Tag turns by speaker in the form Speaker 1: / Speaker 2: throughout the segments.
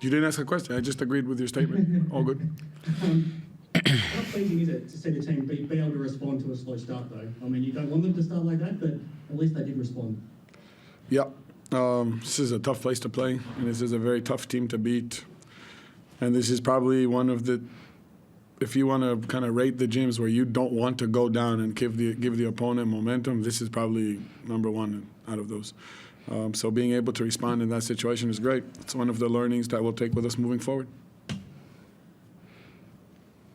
Speaker 1: You didn't ask a question. I just agreed with your statement. All good.
Speaker 2: How pleasing is it to see the team be able to respond to a slow start, though? I mean, you don't want them to start like that, but at least they did respond.
Speaker 1: Yeah. This is a tough place to play, and this is a very tough team to beat. And this is probably one of the, if you want to kind of rate the gyms where you don't want to go down and give the opponent momentum, this is probably number one out of those. So being able to respond in that situation is great. It's one of the learnings that we'll take with us moving forward.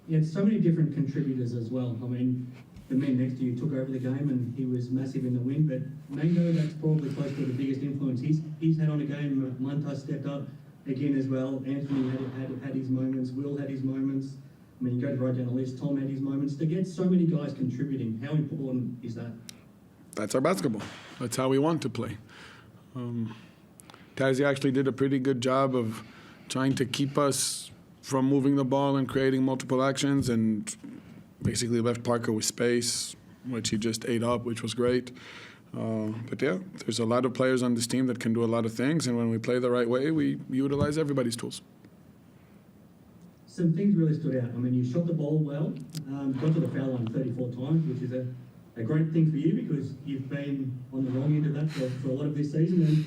Speaker 2: You had so many different contributors as well. I mean, the man next to you took over the game and he was massive in the win, but Mango, that's probably close to the biggest influence he's had on a game. Munta stepped up again as well. Anthony had his moments. Will had his moments. I mean, you go right down the list. Tom had his moments. To get so many guys contributing, how important is that?
Speaker 1: That's our basketball. That's how we want to play. Tazzy actually did a pretty good job of trying to keep us from moving the ball and creating multiple actions, and basically left Parker with space, which he just ate up, which was great. But yeah, there's a lot of players on this team that can do a lot of things, and when we play the right way, we utilize everybody's tools.
Speaker 2: Some things really stood out. I mean, you shot the ball well, got to the foul line 34 times, which is a great thing for you because you've been on the wrong end of that for a lot of this season.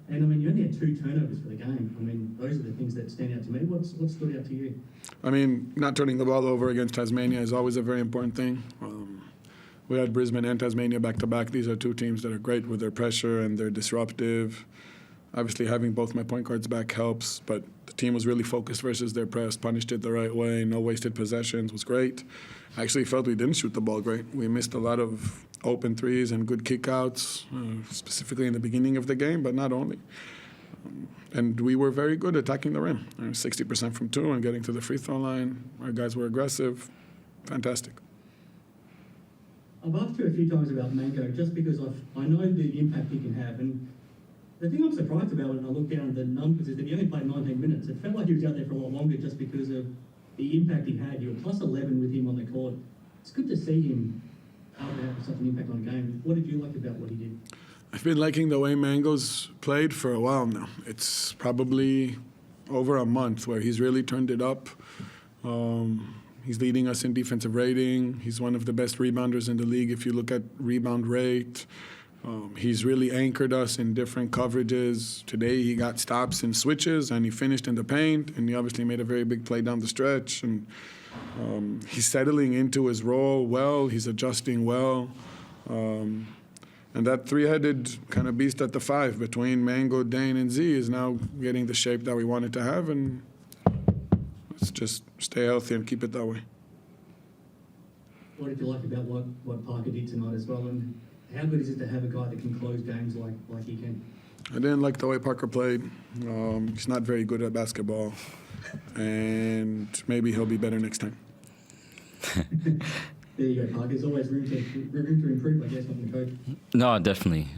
Speaker 2: And I mean, you only had 2 turnovers for the game. I mean, those are the things that stand out to me. What stood out to you?
Speaker 1: I mean, not turning the ball over against Tasmania is always a very important thing. We had Brisbane and Tasmania back-to-back. These are 2 teams that are great with their pressure and they're disruptive. Obviously, having both my point guards back helps, but the team was really focused versus their press, punished it the right way, no wasted possessions, was great. I actually felt we didn't shoot the ball great. We missed a lot of open threes and good kickouts, specifically in the beginning of the game, but not only. And we were very good attacking the rim, 60% from 2 and getting to the free throw line. Our guys were aggressive. Fantastic.
Speaker 2: I've asked you a few times about Mango just because I know the impact he can have. And the thing I'm surprised about when I look down at the numbers is that he only played 19 minutes. It felt like he was out there for a lot longer just because of the impact he had. You were plus 11 with him on the court. It's good to see him able to have such an impact on the game. What did you like about what he did?
Speaker 1: I've been liking the way Mango's played for a while now. It's probably over a month where he's really turned it up. He's leading us in defensive rating. He's one of the best rebounders in the league if you look at rebound rate. He's really anchored us in different coverages. Today he got stops and switches, and he finished in the paint, and he obviously made a very big play down the stretch. And he's settling into his role well. He's adjusting well. And that 3-headed kind of beast at the 5 between Mango, Dane, and Z is now getting the shape that we want it to have, and let's just stay healthy and keep it that way.
Speaker 2: What did you like about what Parker did tonight as well, and how good is it to have a guy that can close games like he can?
Speaker 1: I didn't like the way Parker played. He's not very good at basketball, and maybe he'll be better next time.
Speaker 2: There you go, Parker. There's always room to improve, I guess, from the coach.
Speaker 3: No, definitely.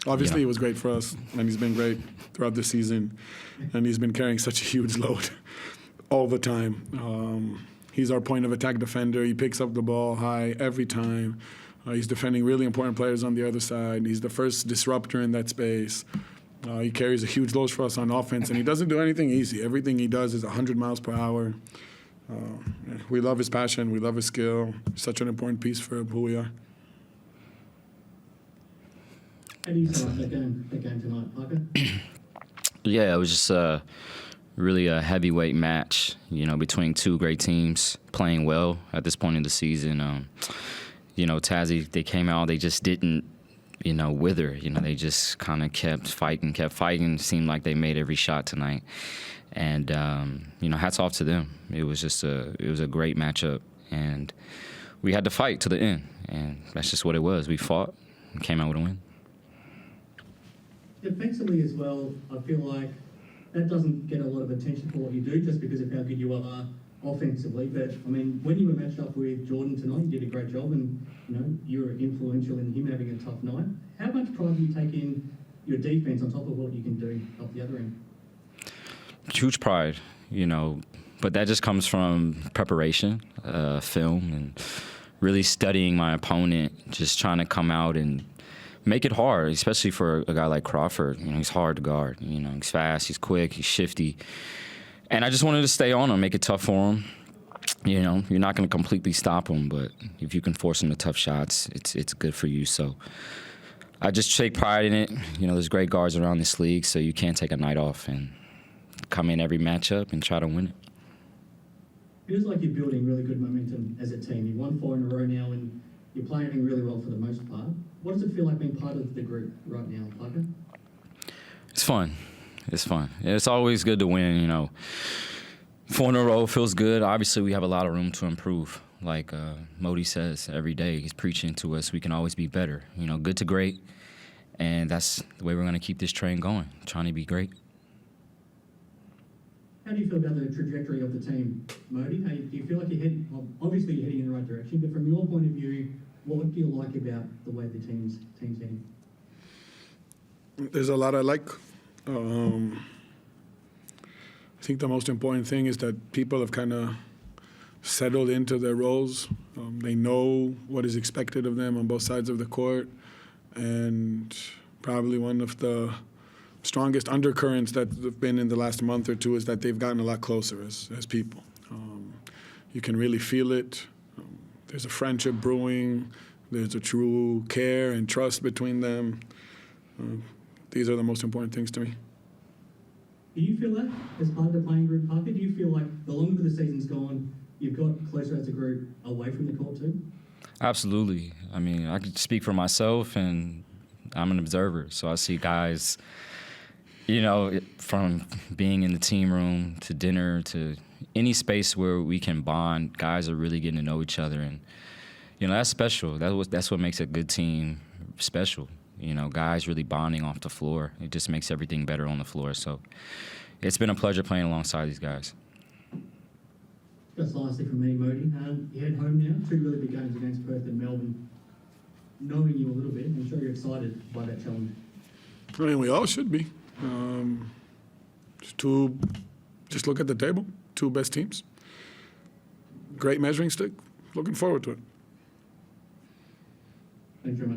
Speaker 1: Obviously, it was great for us, and he's been great throughout the season, and he's been carrying such a huge load all the time. He's our point of attack defender. He picks up the ball high every time. He's defending really important players on the other side. He's the first disruptor in that space. He carries a huge load for us on offense, and he doesn't do anything easy. Everything he does is 100 miles per hour. We love his passion. We love his skill. He's such an important piece for who we are.
Speaker 2: How do you sum up that game tonight, Parker?
Speaker 3: Yeah, it was just really a heavyweight match, between 2 great teams playing well at this point in the season. Tazzy, they came out, they just didn't, wither. They just kind of kept fighting. Seemed like they made every shot tonight. And, hats off to them. It was a great matchup. And we had to fight to the end. And that's just what it was. We fought and came out with a win.
Speaker 2: Defensively as well, I feel like that doesn't get a lot of attention for what you do just because of how good you are offensively. But, I mean, when you were matched up with Jordan tonight, you did a great job and, you were influential in him having a tough night. How much pride do you take in your defense on top of what you can do up the other end?
Speaker 3: Huge pride, but that just comes from preparation, film, and really studying my opponent, just trying to come out and make it hard, especially for a guy like Crawford. You know, he's hard to guard. You know, he's fast, he's quick, he's shifty. And I just wanted to stay on him, make it tough for him. You know, you're not going to completely stop him, but if you can force him to tough shots, it's good for you. So I just take pride in it. You know, there's great guards around this league, so you can't take a night off and come in every matchup and try to win it.
Speaker 2: It feels like you're building really good momentum as a team. You've won 4 in a row now, and you're playing really well for the most part. What does it feel like being part of the group right now, Parker?
Speaker 3: It's fun. It's fun. It's always good to win, you know. 4 in a row feels good. Obviously, we have a lot of room to improve. Like Mody says every day, he's preaching to us, we can always be better. You know, good to great. And that's the way we're going to keep this train going, trying to be great.
Speaker 2: How do you feel about the trajectory of the team, Mody? Do you feel like you're heading, well, obviously you're heading in the right direction, but from your point of view, what do you like about the way the team's heading?
Speaker 1: There's a lot I like. I think the most important thing is that people have kind of settled into their roles. They know what is expected of them on both sides of the court, and probably one of the strongest undercurrents that have been in the last month or two is that they've gotten a lot closer as people. You can really feel it. There's a friendship brewing. There's a true care and trust between them. These are the most important things to me.
Speaker 2: Do you feel that as part of the playing group, Parker? Do you feel like the longer the season's gone, you've got closer as a group away from the court too?
Speaker 3: Absolutely. I mean, I could speak for myself, and I'm an observer. So I see guys, you know, from being in the team room to dinner to any space where we can bond, guys are really getting to know each other. And, you know, that's special. That's what makes a good team special. You know, guys really bonding off the floor. It just makes everything better on the floor. So it's been a pleasure playing alongside these guys.
Speaker 2: Just lastly from me, Mody, you head home now, 2 really big games against Perth and Melbourne. Knowing you a little bit, I'm sure you're excited by that challenge.
Speaker 1: I mean, we all should be. Just look at the table. 2 best teams. Great measuring stick. Looking forward to it.
Speaker 2: Thanks very much.